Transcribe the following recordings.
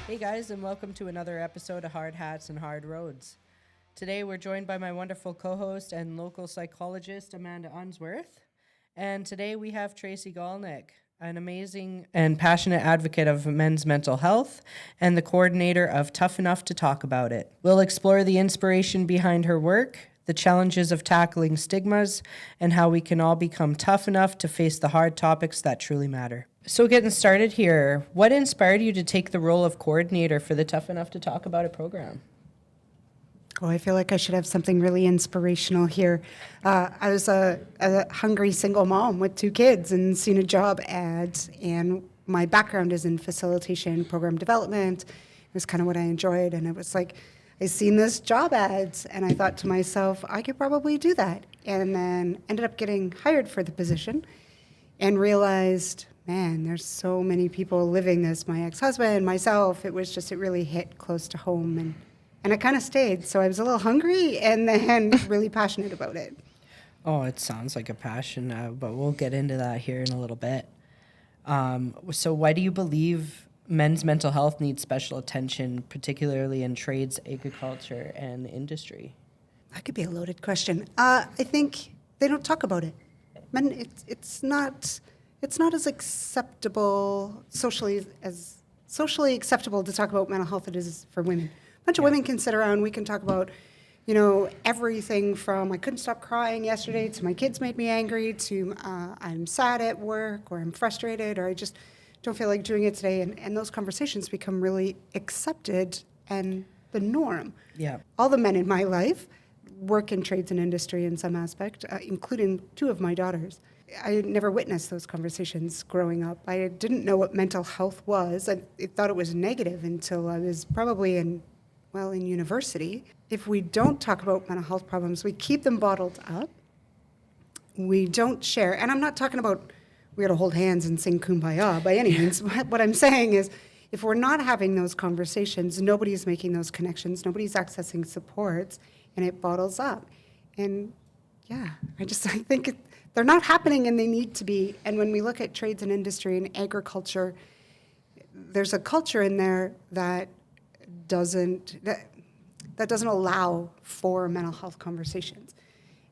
Hey guys, and welcome to another episode of Hard Hats and Hard Roads. Today we're joined by my wonderful co-host and local psychologist, Amanda Unsworth. And today we have Tracy Golnick, an amazing and passionate advocate of men's mental health and the coordinator of Tough Enough to Talk About It. We'll explore the inspiration behind her work, the challenges of tackling stigmas, and how we can all become tough enough to face the hard topics that truly matter. So getting started here, what inspired you to take the role of coordinator for the Tough Enough to Talk About It program? Oh, I feel like I should have something really inspirational here. I was a hungry single mom with 2 kids and seen a job ad, and my background is in facilitation, program development. It was kind of what I enjoyed, and it was like, I seen this job ads, and I thought to myself, I could probably do that. And then ended up getting hired for the position and realized, man, there's so many people living this. My ex-husband, myself, it really hit close to home, and I kind of stayed. So I was a little hungry and then really passionate about it. Oh, it sounds like a passion, but we'll get into that here in a little bit. So why do you believe men's mental health needs special attention, particularly in trades, agriculture, and industry? That could be a loaded question. I think they don't talk about it. Men, it's not as acceptable socially acceptable to talk about mental health as it is for women. A bunch of women can sit around. We can talk about, everything from I couldn't stop crying yesterday to my kids made me angry to I'm sad at work or I'm frustrated or I just don't feel like doing it today. And those conversations become really accepted and the norm. Yeah. All the men in my life work in trades and industry in some aspect, including 2 of my daughters. I never witnessed those conversations growing up. I didn't know what mental health was. I thought it was negative until I was probably in university. If we don't talk about mental health problems, we keep them bottled up. We don't share. And I'm not talking about we got to hold hands and sing Kumbaya by any means. What I'm saying is if we're not having those conversations, nobody's making those connections, nobody's accessing supports, and it bottles up. And yeah, I think they're not happening and they need to be. And when we look at trades and industry and agriculture, there's a culture in there that doesn't allow for mental health conversations.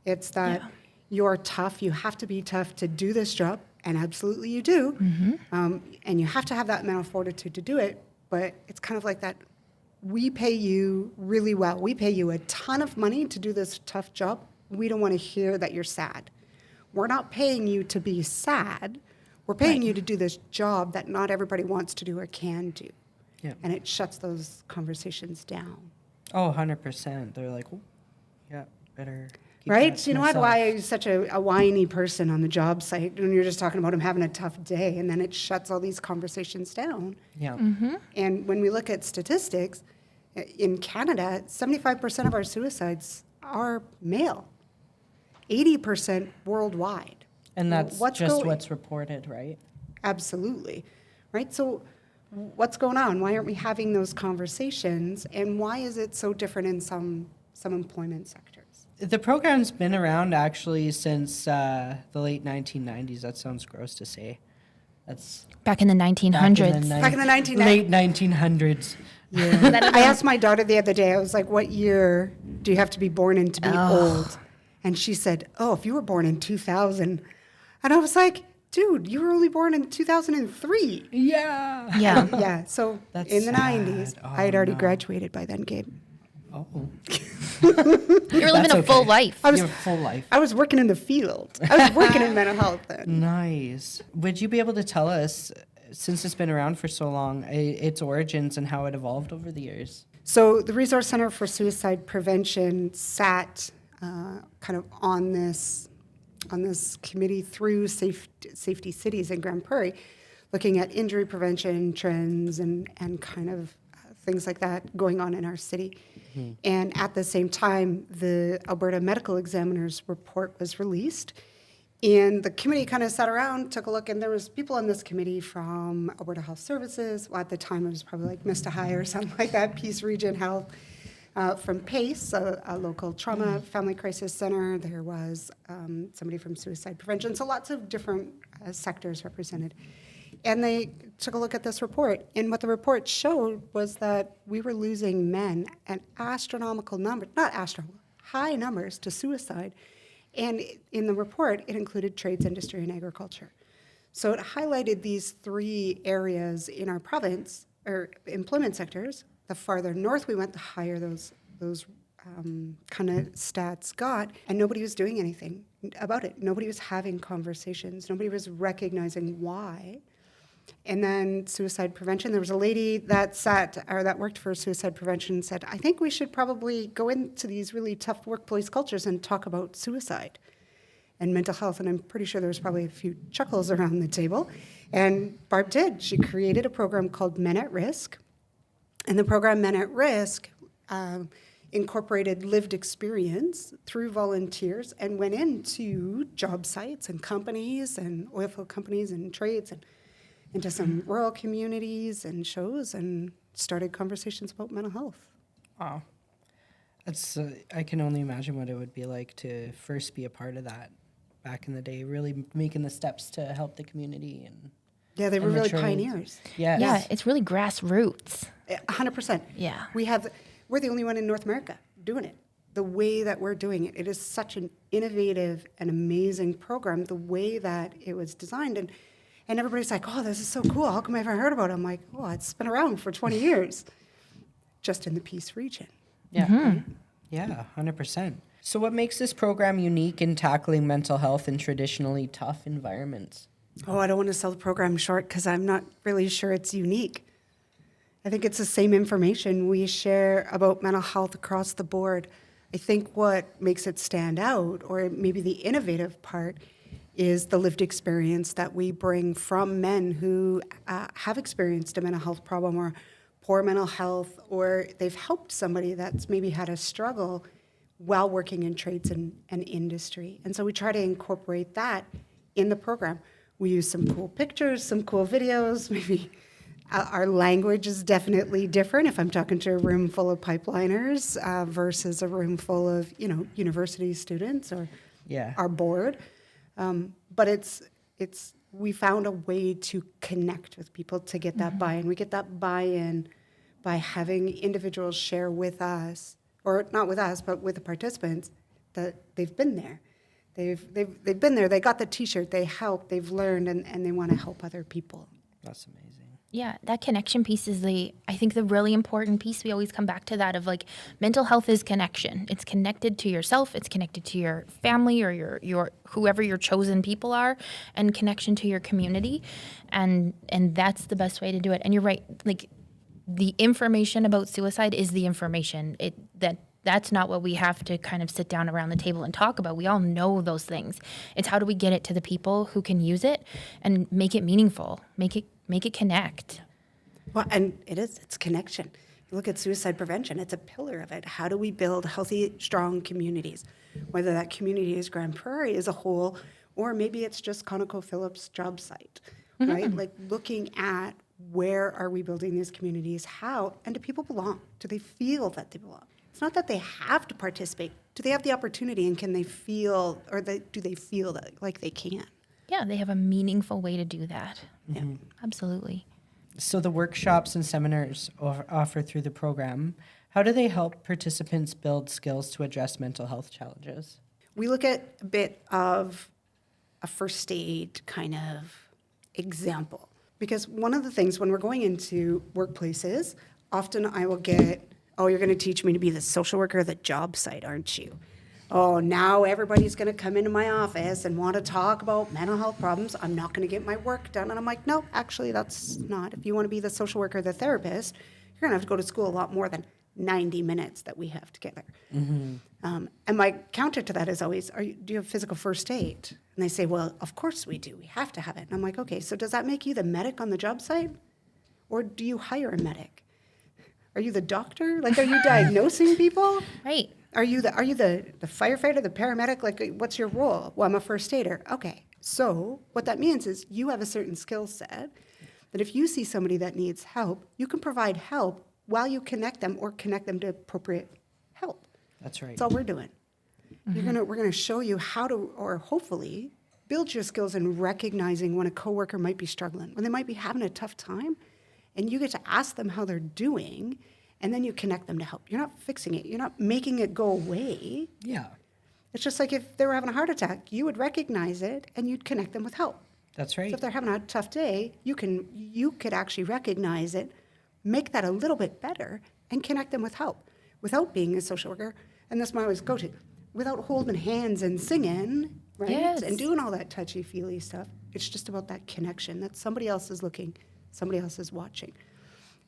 It's that you're tough, you have to be tough to do this job, and absolutely you do. Mm-hmm. And you have to have that mental fortitude to do it, but it's kind of like that, we pay you really well. We pay you a ton of money to do this tough job. We don't want to hear that you're sad. We're not paying you to be sad. We're paying you to do this job that not everybody wants to do or can do. Yeah. And it shuts those conversations down. Oh, 100%. They're like, oh, yeah, better keep right? that You know myself. why I'm such a whiny person on the job site when you're just talking about him having a tough day, and then it shuts all these conversations down. Yeah. Mm-hmm. And when we look at statistics, in Canada, 75% of our suicides are male, 80% worldwide. And that's what's reported, right? Absolutely. Right? So what's going on? Why aren't we having those conversations? And why is it so different in some employment sectors? The program's been around actually since the late 1990s. That sounds gross to say. That's back in the 1900s. Back in the 1990s. Late 1900s. Yeah. I asked my daughter the other day, I was like, what year do you have to be born in to be old? And she said, if you were born in 2000. And I was like, dude, you were only born in 2003. Yeah. Yeah. Yeah, so That's in the sad. 90s, Oh, I had already no. graduated by then, Gabe. Oh. You're living That's a full okay. life. I was- You have a full life. I was working in the field. I was working in mental health then. Nice. Would you be able to tell us, since it's been around for so long, its origins and how it evolved over the years? So the Resource Center for Suicide Prevention sat kind of on this committee through Safety Cities in Grand Prairie, looking at injury prevention trends and kind of things like that going on in our city. And at the same time, the Alberta Medical Examiner's report was released. And the committee kind of sat around, took a look, and there was people on this committee from Alberta Health Services. Well, at the time, it was probably like Mista High or something like that, Peace Region Health. From PACE, a local trauma family crisis center. There was somebody from suicide prevention. So lots of different sectors represented. And they took a look at this report. And what the report showed was that we were losing men at astronomical numbers, not astronomical, high numbers to suicide. And in the report, it included trades, industry, and agriculture. So it highlighted these three areas in our province, or employment sectors. The farther north we went, the higher those kind of stats got, and nobody was doing anything about it. Nobody was having conversations. Nobody was recognizing why. And then suicide prevention. There was a lady that worked for suicide prevention and said, I think we should probably go into these really tough workplace cultures and talk about suicide and mental health. And I'm pretty sure there was probably a few chuckles around the table. And Barb did. She created a program called Men at Risk. And the program Men at Risk incorporated lived experience through volunteers and went into job sites and companies and oil field companies and trades and into some rural communities and shows and started conversations about mental health. Wow. That's I can only imagine what it would be like to first be a part of that back in the day, really making the steps to help the community. And Yeah, they were And the really trades. pioneers. yes. Yeah, it's really grassroots. 100%. Yeah. We're the only one in North America doing it. The way that we're doing it, it is such an innovative and amazing program, the way that it was designed. And everybody's like, oh, this is so cool. How come I haven't heard about it? I'm like, oh, it's been around for 20 years, just in the Peace region. Yeah. Yeah, 100%. So what makes this program unique in tackling mental health in traditionally tough environments? Oh, I don't want to sell the program short because I'm not really sure it's unique. I think it's the same information we share about mental health across the board. I think what makes it stand out, or maybe the innovative part, is the lived experience that we bring from men who have experienced a mental health problem or poor mental health, or they've helped somebody that's maybe had a struggle while working in trades and industry. And so we try to incorporate that in the program. We use some cool pictures, some cool videos, maybe our language is definitely different if I'm talking to a room full of pipeliners versus a room full of, university students or Yeah. our board. But we found a way to connect with people to get that buy-in. We get that buy-in by having individuals share with us, or not with us, but with the participants, that they've been there. They've been there. They got the T-shirt. They helped. They've learned, and they want to help other people. That's amazing. Yeah, that connection piece is I think the really important piece. We always come back to that of mental health is connection. It's connected to yourself, it's connected to your family or your whoever your chosen people are, and connection to your community. And that's the best way to do it. And you're right, the information about suicide is the information. That's not what we have to kind of sit down around the table and talk about. We all know those things. It's how do we get it to the people who can use it and make it meaningful, make it connect. Well, and it's connection. You look at suicide prevention, it's a pillar of it. How do we build healthy, strong communities? Whether that community is Grand Prairie as a whole, or maybe it's just ConocoPhillips job site, right? Looking at where are we building these communities, how, and do people belong? Do they feel that they belong? It's not that they have to participate. Do they have the opportunity, and can they feel, or do they feel that like they can? Yeah, they have a meaningful way to do that. Yeah. Absolutely. So the workshops and seminars offered through the program, how do they help participants build skills to address mental health challenges? We look at a bit of a first aid kind of example. Because one of the things when we're going into workplaces, often I will get, oh, you're going to teach me to be the social worker at the job site, aren't you? Oh, now everybody's going to come into my office and want to talk about mental health problems. I'm not going to get my work done. And I'm like, no, actually, that's not. If you want to be the social worker, the therapist, you're going to have to go to school a lot more than 90 minutes that we have together. And my counter to that is always, do you have physical first aid? And they say, well, of course we do. We have to have it. And I'm like, okay, so does that make you the medic on the job site? Or do you hire a medic? Are you the doctor? Like, are you diagnosing people? Right. Are you the firefighter, the paramedic? Like, what's your role? Well, I'm a first aider. Okay. So what that means is you have a certain skill set that if you see somebody that needs help, you can provide help while you connect them or connect them to appropriate help. That's right. That's all we're doing. We're gonna show you how to, or hopefully, build your skills in recognizing when a coworker might be struggling, when they might be having a tough time, and you get to ask them how they're doing, and then you connect them to help. You're not fixing it. You're not making it go away. Yeah. It's just like if they were having a heart attack, you would recognize it and you'd connect them with help. That's right. So if they're having a tough day, you could actually recognize it, make that a little bit better, and connect them with help without being a social worker. And that's my always go-to. Without holding hands and singing, right? Yes. And doing all that touchy-feely stuff. It's just about that connection that somebody else is looking, somebody else is watching.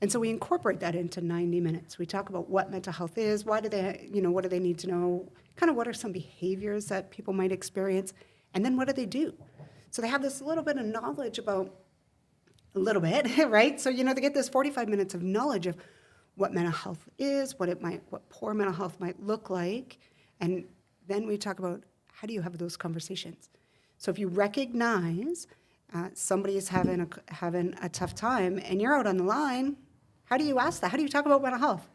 And so we incorporate that into 90 minutes. We talk about what mental health is, what do they need to know, kind of what are some behaviors that people might experience, and then what do they do? So they have this little bit of knowledge about, a little bit, right? So, they get this 45 minutes of knowledge of what mental health is, what poor mental health might look like, and then we talk about how do you have those conversations. So if you recognize somebody is having a tough time and you're out on the line, how do you ask that? How do you talk about mental health?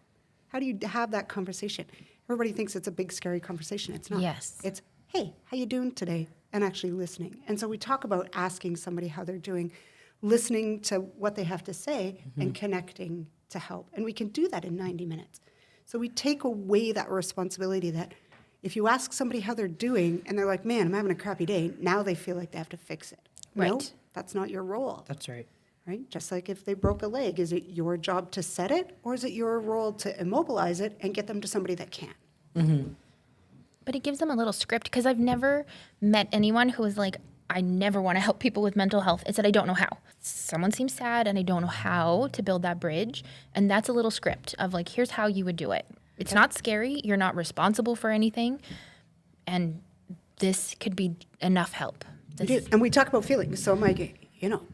How do you have that conversation? Everybody thinks it's a big, scary conversation. It's not. Yes. It's, hey, how you doing today? And actually listening. And so we talk about asking somebody how they're doing, listening to what they have to say, and connecting to help. And we can do that in 90 minutes. So we take away that responsibility that if you ask somebody how they're doing and they're like, man, I'm having a crappy day, now they feel like they have to fix it. Right. No, that's not your role. That's right. Right? Just like if they broke a leg, is it your job to set it, or is it your role to immobilize it and get them to somebody that can? But it gives them a little script, because I've never met anyone who is like, I never want to help people with mental health. It's that I don't know how. Someone seems sad and I don't know how to build that bridge. And that's a little script of like, here's how you would do it. It's not scary. You're not responsible for anything. And this could be enough help. And we talk about feelings. So I'm like,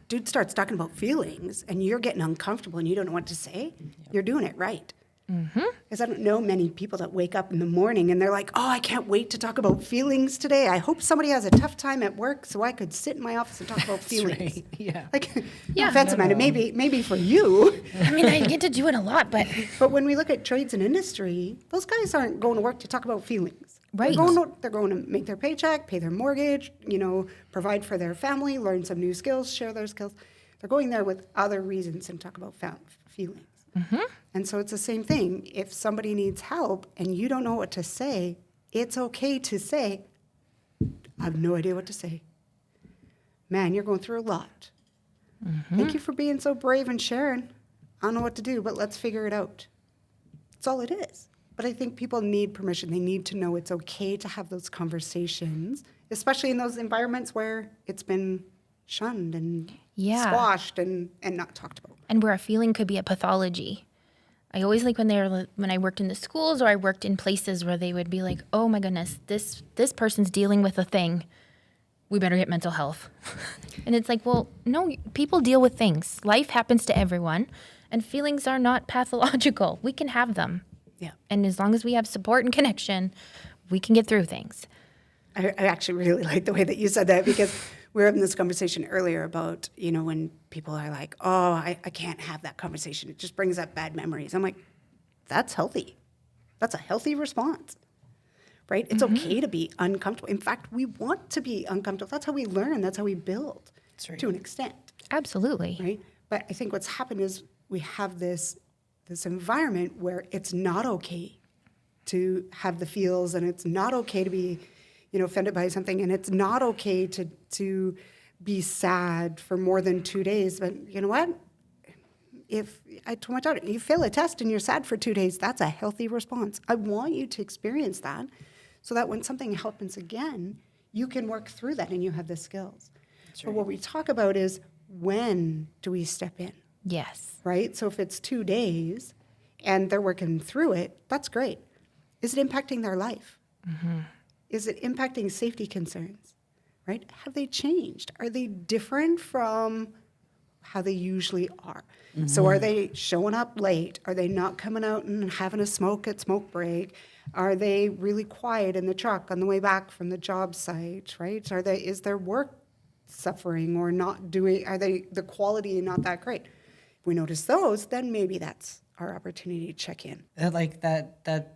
dude starts talking about feelings and you're getting uncomfortable and you don't know what to say. You're doing it right. Because I don't know many people that wake up in the morning and they're like, oh, I can't wait to talk about feelings today. I hope somebody has a tough time at work so I could sit in my office and talk about feelings. Right. Yeah. Like, Yeah. no offense, Amanda, maybe for you. I mean, I get to do it a lot, but But when we look at trades and industry, those guys aren't going to work to talk about feelings. Right. They're going to make their paycheck, pay their mortgage, provide for their family, learn some new skills, share their skills. They're going there with other reasons and talk about feelings. And so it's the same thing. If somebody needs help and you don't know what to say, it's okay to say, I have no idea what to say. Man, you're going through a lot. Thank you for being so brave and sharing. I don't know what to do, but let's figure it out. That's all it is. But I think people need permission. They need to know it's okay to have those conversations, especially in those environments where it's been shunned and squashed and not talked about. and where a feeling could be a pathology. I always like when I worked in the schools or I worked in places where they would be like, oh my goodness, this person's dealing with a thing. We better get mental health. And it's like, well, no, people deal with things. Life happens to everyone, and feelings are not pathological. We can have them. Yeah. And as long as we have support and connection, we can get through things. I actually really like the way that you said that, because we were having this conversation earlier about, when people are like, oh, I can't have that conversation. It just brings up bad memories. I'm like, that's healthy. That's a healthy response, right? It's okay to be uncomfortable. In fact, we want to be uncomfortable. That's how we learn. That's how we build to an extent, Absolutely. right? But I think what's happened is we have this environment where it's not okay to have the feels, and it's not okay to be, offended by something, and it's not okay to be sad for more than 2 days. But you know what? If I told my daughter, you fail a test and you're sad for 2 days, that's a healthy response. I want you to experience that so that when something happens again, you can work through that and you have the skills. But what we talk about is, when do we step in? Yes. Right? So if it's 2 days and they're working through it, that's great. Is it impacting their life? Is it impacting safety concerns? Right? Have they changed? Are they different from how they usually are? So are they showing up late? Are they not coming out and having a smoke at smoke break? Are they really quiet in the truck on the way back from the job site, right? Is their work suffering or not doing, are the quality not that great? If we notice those, then maybe that's our opportunity to check in. Like that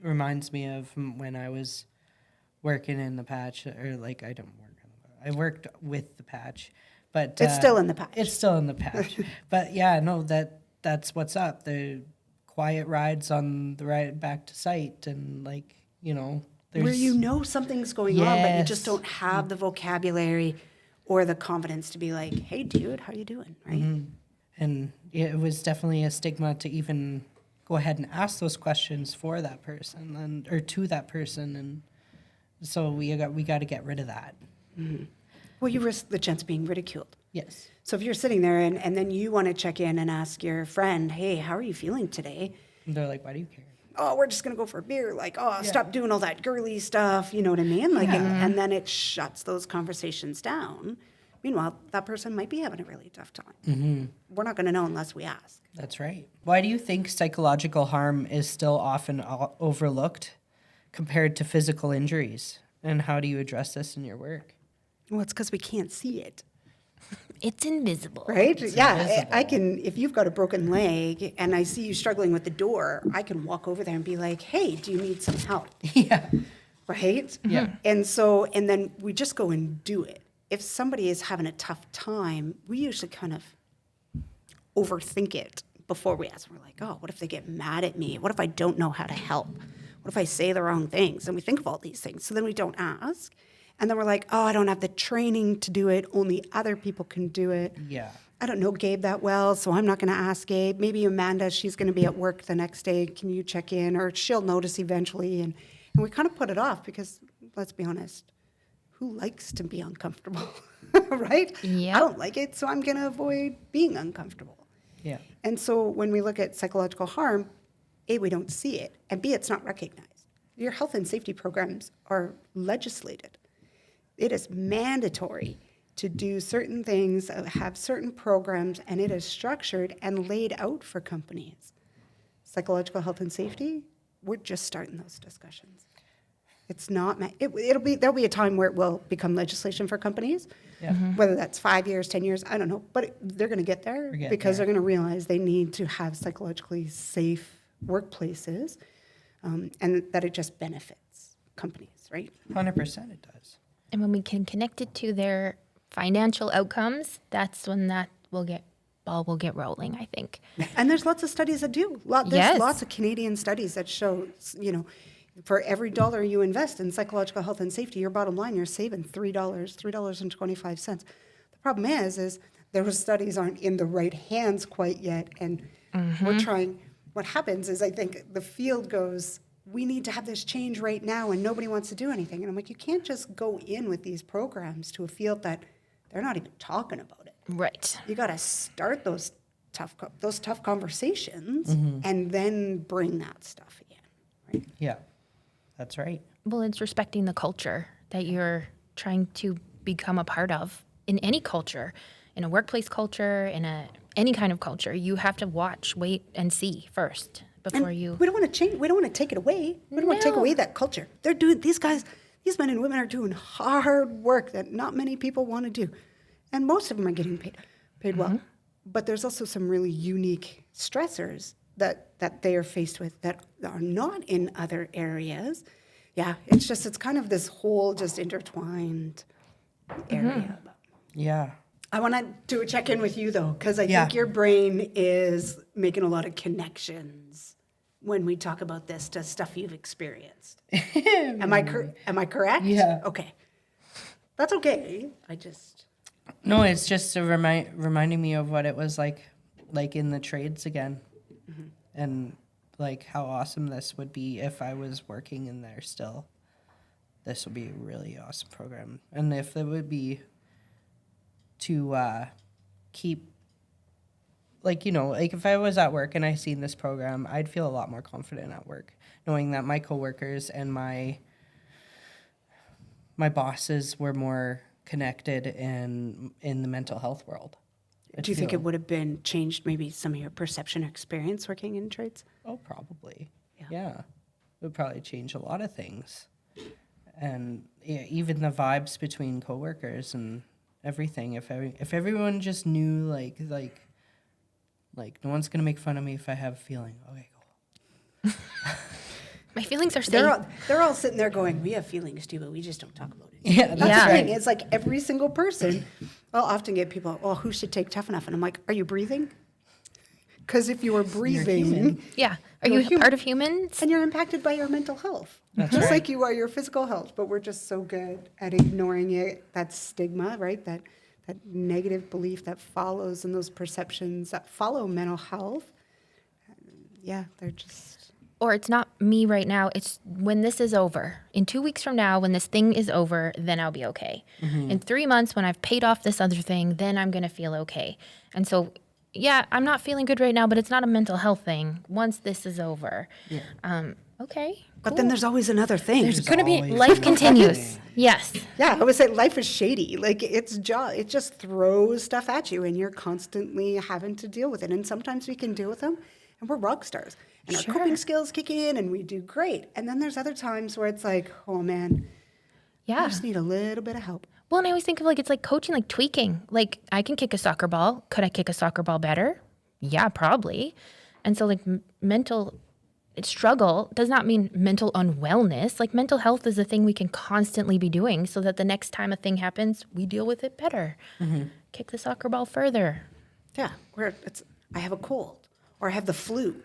reminds me of when I was working in the patch, or like I don't work on the patch. I worked with the patch, but It's still in the patch. It's still in the patch. But yeah, no, that's what's up. The quiet rides on the ride back to site, and like, there's where something's going on, but you Yes. just don't have the vocabulary or the confidence to be like, hey, dude, how you doing, right? And it was definitely a stigma to even go ahead and ask those questions for that person or to that person, and so we got to get rid of that. Well, you risk the chance of being ridiculed. Yes. So if you're sitting there and then you want to check in and ask your friend, hey, how are you feeling today? And they're like, why do you care? Oh, we're just going to go for a beer. Like, stop doing all that girly stuff. You know what I mean? Like, and then it shuts those conversations down. Meanwhile, that person might be having a really tough time. We're not going to know unless we ask. That's right. Why do you think psychological harm is still often overlooked compared to physical injuries? And how do you address this in your work? Well, it's because we can't see it. It's invisible. Right? Yeah. invisible. I can, if you've got a broken leg and I see you struggling with the door, I can walk over there and be like, hey, do you need some help? Yeah. Right? Yeah. And then we just go and do it. If somebody is having a tough time, we usually kind of overthink it before we ask. We're like, oh, what if they get mad at me? What if I don't know how to help? What if I say the wrong things? And we think of all these things. So then we don't ask. And then we're like, oh, I don't have the training to do it. Only other people can do it. Yeah. I don't know Gabe that well, so I'm not going to ask Gabe. Maybe Amanda, she's going to be at work the next day. Can you check in? Or she'll notice eventually. And we kind of put it off because, let's be honest, who likes to be uncomfortable, right? Yeah. I don't like it, so I'm going to avoid being uncomfortable. Yeah. And so when we look at psychological harm, A, we don't see it, and B, it's not recognized. Your health and safety programs are legislated. It is mandatory to do certain things, have certain programs, and it is structured and laid out for companies. Psychological health and safety, we're just starting those discussions. It's not, there'll be a time where it will become legislation for companies, Yeah. whether that's 5 years, 10 years, I don't know, but they're going to get there because they're going to realize they need to have psychologically safe workplaces, and that it just benefits companies, right? 100% it does. And when we can connect it to their financial outcomes, that's when ball will get rolling, I think. And there's lots of studies that do. There's Yes. lots of Canadian studies that show, for every dollar you invest in psychological health and safety, your bottom line, you're saving $3.25. The problem is those studies aren't in the right hands quite yet, and we're trying. What happens is, I think the field goes, we need to have this change right now, and nobody wants to do anything. And I'm like, you can't just go in with these programs to a field that they're not even talking about it. Right. You got to start those tough conversations and then bring that stuff in, right? Yeah. That's right. Well, it's respecting the culture that you're trying to become a part of in any culture, in a workplace culture, in any kind of culture. You have to watch, wait, and see first before you. We don't want to change. We don't want to take it away. We don't want to take away that culture. They're doing, these men and women are doing hard work that not many people want to do. And most of them are getting paid well. But there's also some really unique stressors that they are faced with that are not in other areas. Yeah, it's kind of this whole just intertwined area. Yeah. I want to do a check-in with you, though, because I think your brain is making a lot of connections when we talk about this to stuff you've experienced. Am I correct? Yeah. Okay. That's okay. No, it's just reminding me of what it was like in the trades again, and like how awesome this would be if I was working in there still. This would be a really awesome program, and if it would be to keep, like, you know, like if I was at work and I seen this program, I'd feel a lot more confident at work, knowing that my coworkers and my bosses were more connected in the mental health world. Do you think it would have been changed maybe some of your perception or experience working in trades? Oh, probably. Yeah. It would probably change a lot of things. And even the vibes between coworkers and everything. If everyone just knew, like no one's going to make fun of me if I have a feeling. Okay, cool. My feelings are safe. They're all sitting there going, we have feelings too, but we just don't talk about it. Yeah, That's the thing. It's like every single person, I'll often get people, oh, who should take Tough Enough? And I'm like, are you breathing? Because if you are breathing, Yeah. Are You're you human. part of humans? and you're impacted by your mental health, That's just right. like you are your physical health. But we're just so good at ignoring it. That stigma, right? That negative belief that follows and those perceptions that follow mental health. Yeah, they're just. Or it's not me right now. It's when this is over. In 2 weeks from now, when this thing is over, then I'll be okay. In 3 months, when I've paid off this other thing, then I'm going to feel okay. And so, yeah, I'm not feeling good right now, but it's not a mental health thing. Once this is over. Okay. But then there's always another thing. There's going to be, always life another continues. thing. Yes. Yeah, I would say life is shady. Like it just throws stuff at you, and you're constantly having to deal with it. And sometimes we can deal with them, and we're rock stars, and our coping skills kick in, and we do great. And then there's other times where it's like, oh man, I Yeah. just need a little bit of help. Well, and I always think of it's like coaching, like tweaking. Like I can kick a soccer ball. Could I kick a soccer ball better? Yeah, probably. And so mental struggle does not mean mental unwellness. Like mental health is a thing we can constantly be doing so that the next time a thing happens, we deal with it better. Kick the soccer ball further. Yeah, where I have a cold or I have the flu.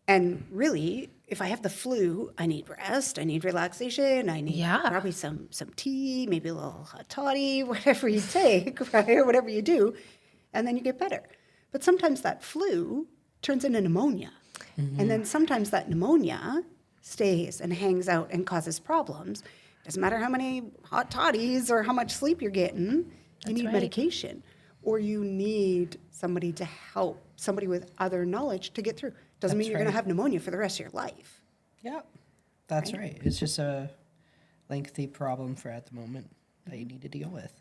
And really, if I have the flu, I need rest, I need relaxation, I need probably some tea, maybe a little hot toddy, whatever you take, right, or whatever you do, and then you get better. But sometimes that flu turns into pneumonia. And then sometimes that pneumonia stays and hangs out and causes problems. Doesn't matter how many hot toddies or how much sleep you're getting, you need medication. Or you need somebody to help, somebody with other knowledge to get through. Doesn't mean you're going to have pneumonia for the rest of your life. Yeah, that's right. It's just a lengthy problem for at the moment that you need to deal with.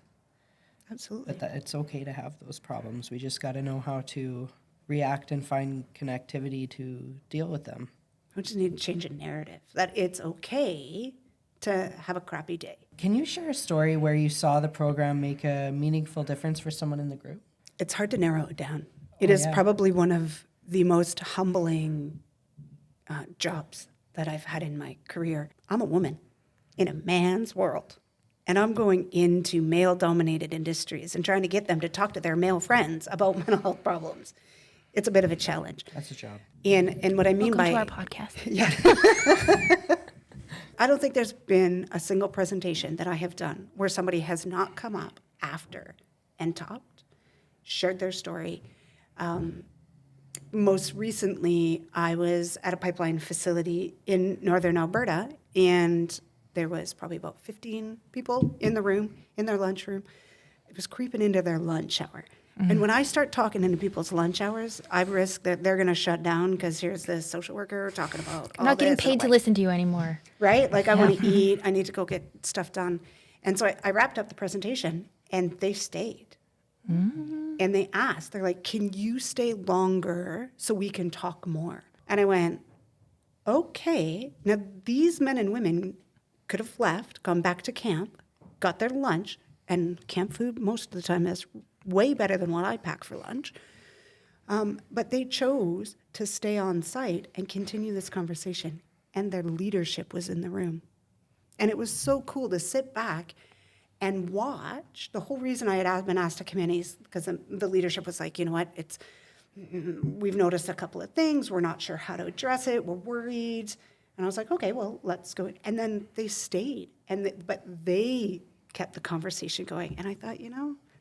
Absolutely. But that it's okay to have those problems. We just got to know how to react and find connectivity to deal with them. We just need to change a narrative that it's okay to have a crappy day. Can you share a story where you saw the program make a meaningful difference for someone in the group? It's hard to narrow it down. It is probably one of the most humbling jobs that I've had in my career. I'm a woman in a man's world, and I'm going into male-dominated industries and trying to get them to talk to their male friends about mental health problems. It's a bit of a challenge. That's a job. And what I mean Welcome by to our podcast. I don't think there's been a single presentation that I have done where somebody has not come up after and talked, shared their story. Most recently, I was at a pipeline facility in northern Alberta, and there was probably about 15 people in the room, in their lunchroom. It was creeping into their lunch hour. And when I start talking into people's lunch hours, I risk that they're going to shut down because here's this social worker talking about I'm not getting paid to listen to you anymore. right? Like I want to eat, I need to go get stuff done. And so I wrapped up the presentation and they stayed. And they asked, they're like, can you stay longer so we can talk more? And I went, okay. Now these men and women could have left, gone back to camp, got their lunch, and camp food most of the time is way better than what I pack for lunch. But they chose to stay on site and continue this conversation. And their leadership was in the room. And it was so cool to sit back and watch. The whole reason I had been asked to come in is because the leadership was like, you know what, we've noticed a couple of things. We're not sure how to address it. We're worried. And I was like, okay, well, let's go. And then they stayed, but they kept the conversation going. And I thought,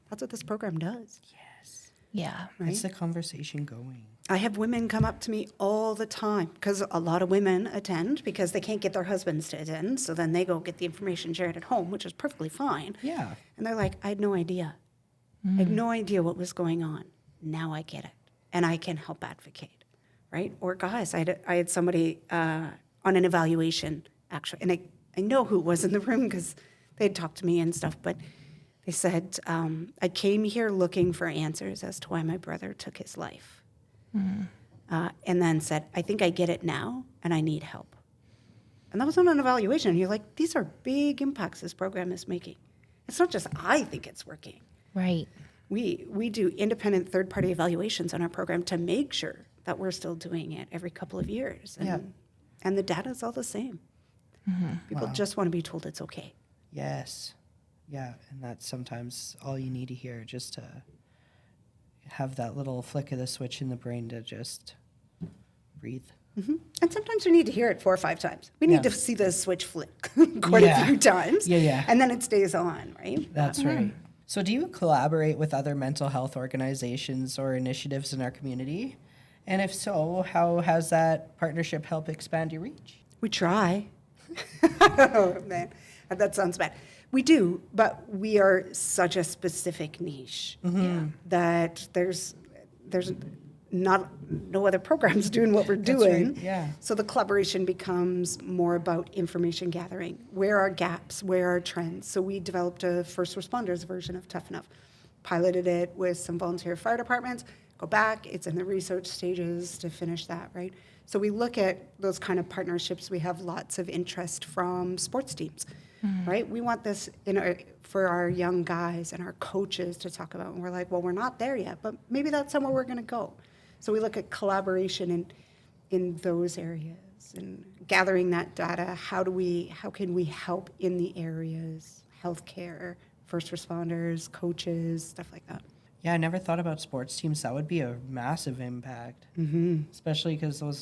that's what this program does. Yes. Yeah. Right? It's the conversation going. I have women come up to me all the time because a lot of women attend because they can't get their husbands to attend. So then they go get the information shared at home, which is perfectly fine. Yeah. And they're like, I had no idea. I had no idea what was going on. Now I get it. And I can help advocate, right? Or guys, I had somebody on an evaluation, actually, and I know who it was in the room because they had talked to me and stuff, but they said, I came here looking for answers as to why my brother took his life. And then said, I think I get it now, and I need help. And that was on an evaluation. And you're like, these are big impacts this program is making. It's not just I think it's working. Right. We do independent third-party evaluations on our program to make sure that we're still doing it every couple of years. And the data is all the same. People just want to be told it's okay. Yes. Yeah, and that's sometimes all you need to hear, just to have that little flick of the switch in the brain to just breathe. And sometimes we need to hear it 4 or 5 times. We need to see the switch flick quite Yeah. a few times. Yeah. And then it stays on, right? That's right. So do you collaborate with other mental health organizations or initiatives in our community? And if so, how has that partnership helped expand your reach? We try. Oh, man, that sounds bad. We do, but we are such a specific niche that there's no other programs doing what we're doing. right, yeah. So the collaboration becomes more about information gathering. Where are gaps? Where are trends? So we developed a first responders version of Tough Enough, piloted it with some volunteer fire departments, go back, it's in the research stages to finish that, right? So we look at those kind of partnerships. We have lots of interest from sports teams, right? We want this for our young guys and our coaches to talk about. And we're like, well, we're not there yet, but maybe that's somewhere we're going to go. So we look at collaboration in those areas and gathering that data. How can we help in the areas, healthcare, first responders, coaches, stuff like that. Yeah, I never thought about sports teams. That would be a massive impact, especially because a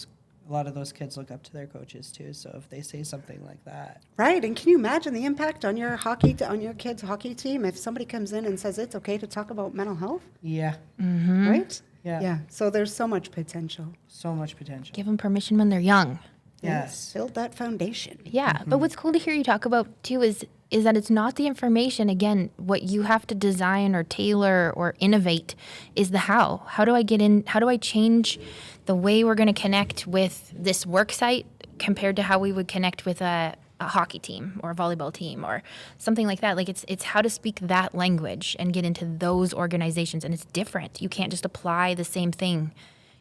lot of those kids look up to their coaches too. So if they say something like that, right? And can you imagine the impact on your kids' hockey team if somebody comes in and says it's okay to talk about mental health? yeah, Right? Yeah. So there's so much potential. so much potential. Give them permission when they're young. Yes. Build that foundation. Yeah, but what's cool to hear you talk about too is that it's not the information. Again, what you have to design or tailor or innovate is the how. How do I get in? How do I change the way we're going to connect with this work site compared to how we would connect with a hockey team or a volleyball team or something like that? Like it's how to speak that language and get into those organizations, and it's different. You can't just apply the same thing.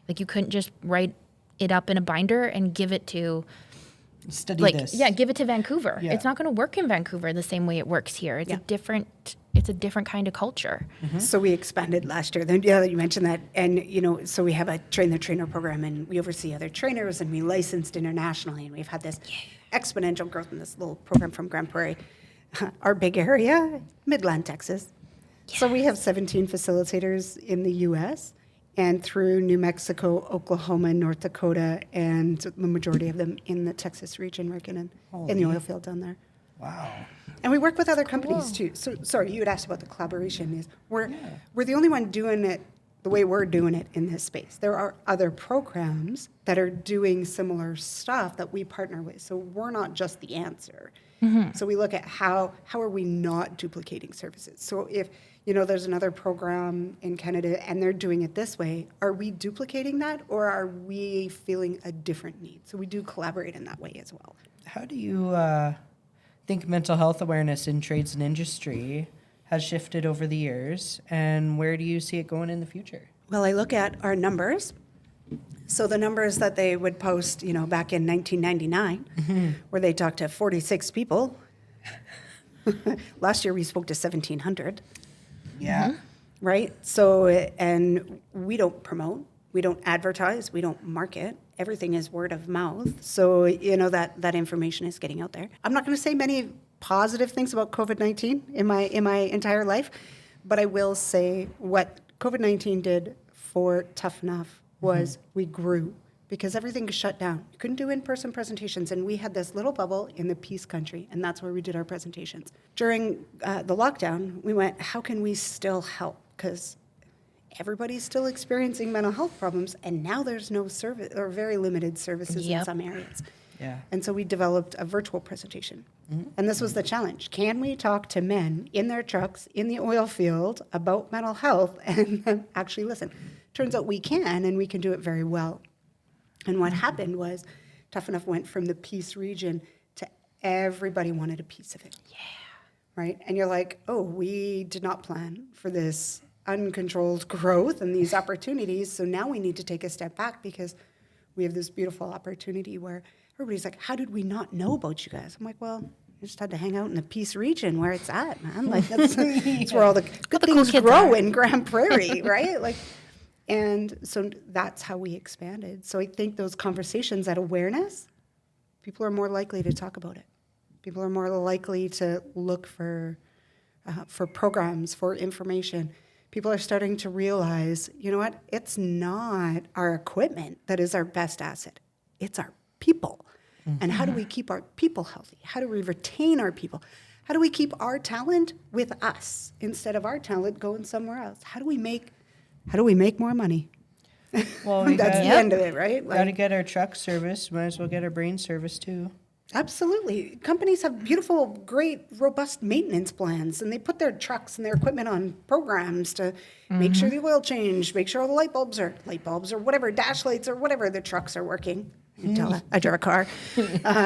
Like you couldn't just write it up in a binder and give it to Study this. give it to Vancouver. Yeah. It's not going to work in Vancouver the same way it works here. It's a different kind of culture. So we expanded last year. Then, yeah, you mentioned that. And, so we have a train the trainer program, and we oversee other trainers, and we licensed internationally, and we've had this exponential growth in this little program from Grand Prairie. Our big area, Midland, Texas. Yes. So we have 17 facilitators in the U.S., and through New Mexico, Oklahoma, North Dakota, and the majority of them in the Texas region, working in the oil field down there. Wow. And we work with other companies too. So, sorry, you had asked about the collaboration. We're the only one doing it the way we're doing it in this space. There are other programs that are doing similar stuff that we partner with. So we're not just the answer. So we look at how are we not duplicating services. So if there's another program in Canada and they're doing it this way, are we duplicating that, or are we feeling a different need? So we do collaborate in that way as well. How do you think mental health awareness in trades and industry has shifted over the years, and where do you see it going in the future? Well, I look at our numbers. So the numbers that they would post, back in 1999, where they talked to 46 people. Last year we spoke to 1,700. Yeah. Right? So, and we don't promote, we don't advertise, we don't market. Everything is word of mouth. So, that information is getting out there. I'm not going to say many positive things about COVID-19 in my entire life, but I will say what COVID-19 did for Tough Enough was we grew because everything was shut down. You couldn't do in-person presentations, and we had this little bubble in the Peace Country, and that's where we did our presentations. During the lockdown, we went, how can we still help? Because everybody's still experiencing mental health problems, and now there's no service or very limited services in some areas. Yeah. And so we developed a virtual presentation. And this was the challenge. Can we talk to men in their trucks in the oil field about mental health and actually listen? Turns out we can, and we can do it very well. And what happened was Tough Enough went from the Peace region to everybody wanted a piece of it. Yeah. Right? And you're like, oh, we did not plan for this uncontrolled growth and these opportunities. So now we need to take a step back because we have this beautiful opportunity where everybody's like, how did we not know about you guys? I'm like, well, I just had to hang out in the Peace region where it's at, man. Like that's where all the good things grow in Grand Prairie, right? Like, and so that's how we expanded. So I think those conversations, that awareness, people are more likely to talk about it. People are more likely to look for programs, for information. People are starting to realize, you know what? It's not our equipment that is our best asset. It's our people. And how do we keep our people healthy? How do we retain our people? How do we keep our talent with us instead of our talent going somewhere else? How do we make more money? Well, that's the end of it, right? Got to get our truck service. Might as well get our brain service too. Absolutely. Companies have beautiful, great, robust maintenance plans, and they put their trucks and their equipment on programs to make sure the oil change, make sure all the light bulbs or whatever, dash lights or whatever the trucks are working. I drive a car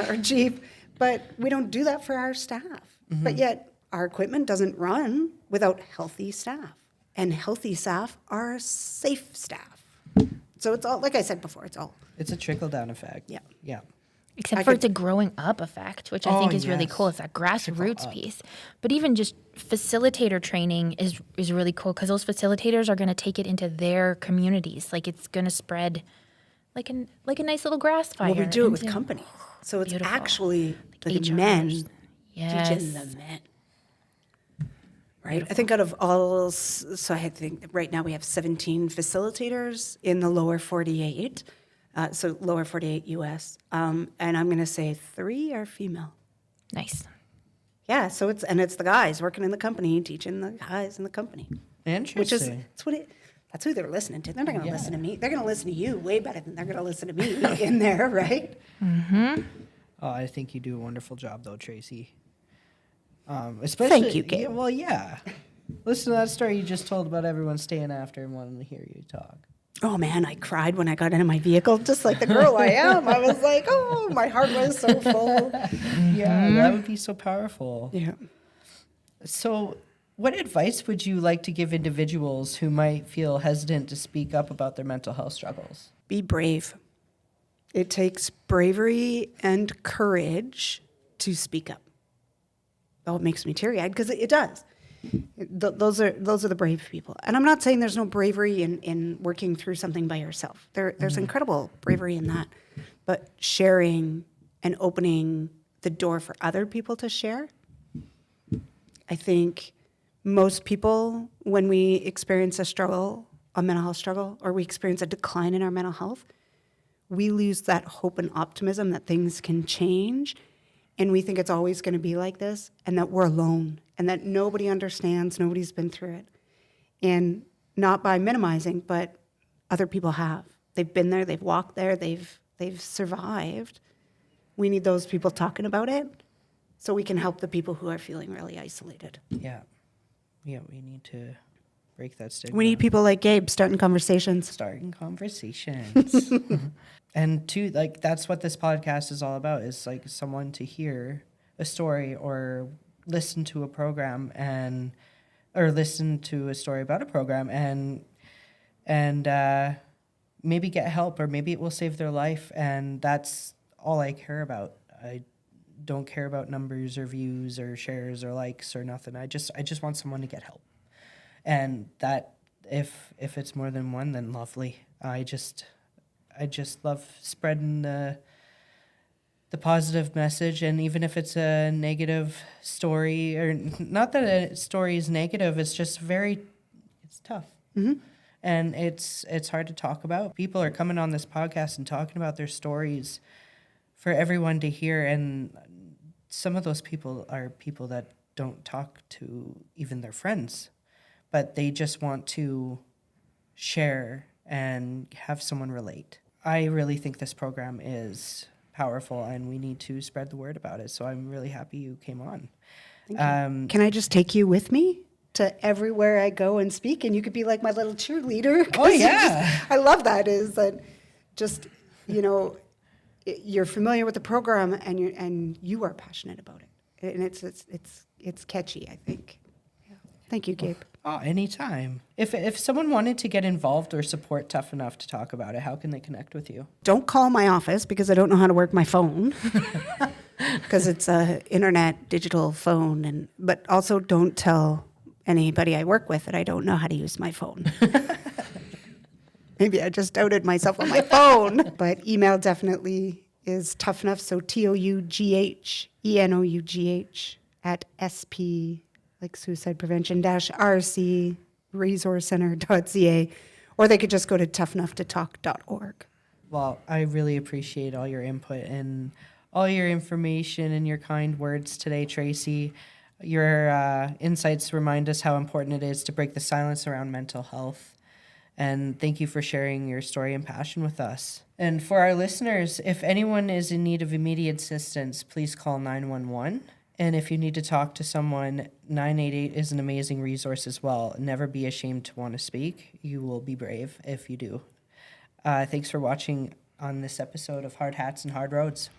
or Jeep, but we don't do that for our staff. But yet our equipment doesn't run without healthy staff, and healthy staff are safe staff. So it's all, like I said before, It's a trickle-down effect. Yeah. Yeah. Except for it's a growing up effect, which I think is really cool. It's that grassroots piece. But even just facilitator training is really cool because those facilitators are going to take it into their communities. Like it's going to spread like a nice little grass fire. Well, we do it with companies. So it's actually the men teaching the men. Right? Beautiful. I think out of all, so I think right now we have 17 facilitators in the lower 48. So lower 48 U.S. And I'm going to say 3 are female. Nice. Yeah, so it's the guys working in the company, teaching the guys in the company. Interesting. That's who they're listening to. They're not going to listen to me. They're going to listen to you way better than they're going to listen to me in there, right? Mm-hmm. Oh, I think you do a wonderful job, though, Tracy. Especially, Thank you, Gabe. Well, yeah. Listen to that story you just told about everyone staying after and wanting to hear you talk. Oh, man, I cried when I got into my vehicle, just like the girl I am. I was like, oh, my heart was so full. Yeah, that would be so powerful. Yeah. So what advice would you like to give individuals who might feel hesitant to speak up about their mental health struggles? Be brave. It takes bravery and courage to speak up. Oh, it makes me teary-eyed because it does. Those are the brave people. And I'm not saying there's no bravery in working through something by yourself. There's incredible bravery in that. But sharing and opening the door for other people to share, I think most people, when we experience a mental health struggle, or we experience a decline in our mental health, we lose that hope and optimism that things can change. And we think it's always going to be like this, and that we're alone, and that nobody understands, nobody's been through it. And not by minimizing, but other people have. They've been there, they've walked there, they've survived. We need those people talking about it so we can help the people who are feeling really isolated. Yeah. Yeah, we need to break that stigma. We need people like Gabe starting conversations. Starting conversations. And that's what this podcast is all about, is like someone to hear a story or listen to a program or listen to a story about a program and maybe get help, or maybe it will save their life. And that's all I care about. I don't care about numbers or views or shares or likes or nothing. I just want someone to get help. And that if it's more than one, then lovely. I just love spreading the positive message. And even if it's a negative story, or not that a story is negative, it's just it's tough. Mm-hmm. And it's hard to talk about. People are coming on this podcast and talking about their stories for everyone to hear. And some of those people are people that don't talk to even their friends, but they just want to share and have someone relate. I really think this program is powerful and we need to spread the word about it. So I'm really happy you came on. Can I just take you with me to everywhere I go and speak, and you could be like my little cheerleader? Oh, yeah. I love that, is that just, you know, you're familiar with the program and you are passionate about it. And it's catchy, I think. Yeah. Thank you, Gabe. Oh, anytime. If someone wanted to get involved or support Tough Enough to talk about it, how can they connect with you? Don't call my office because I don't know how to work my phone. Because it's a internet digital phone, but also don't tell anybody I work with that I don't know how to use my phone. Maybe I just doubted myself on my phone. But email definitely is Tough Enough. So TOUGHENOUGH @SP, like suicide prevention -RC resourcecenter.ca, or they could just go to toughenough2talk.org. Well, I really appreciate all your input and all your information and your kind words today, Tracy. Your insights remind us how important it is to break the silence around mental health. And thank you for sharing your story and passion with us. And for our listeners, if anyone is in need of immediate assistance, please call 911. And if you need to talk to someone, 988 is an amazing resource as well. Never be ashamed to want to speak. You will be brave if you do. Thanks for watching on this episode of Hard Hats and Hard Roads.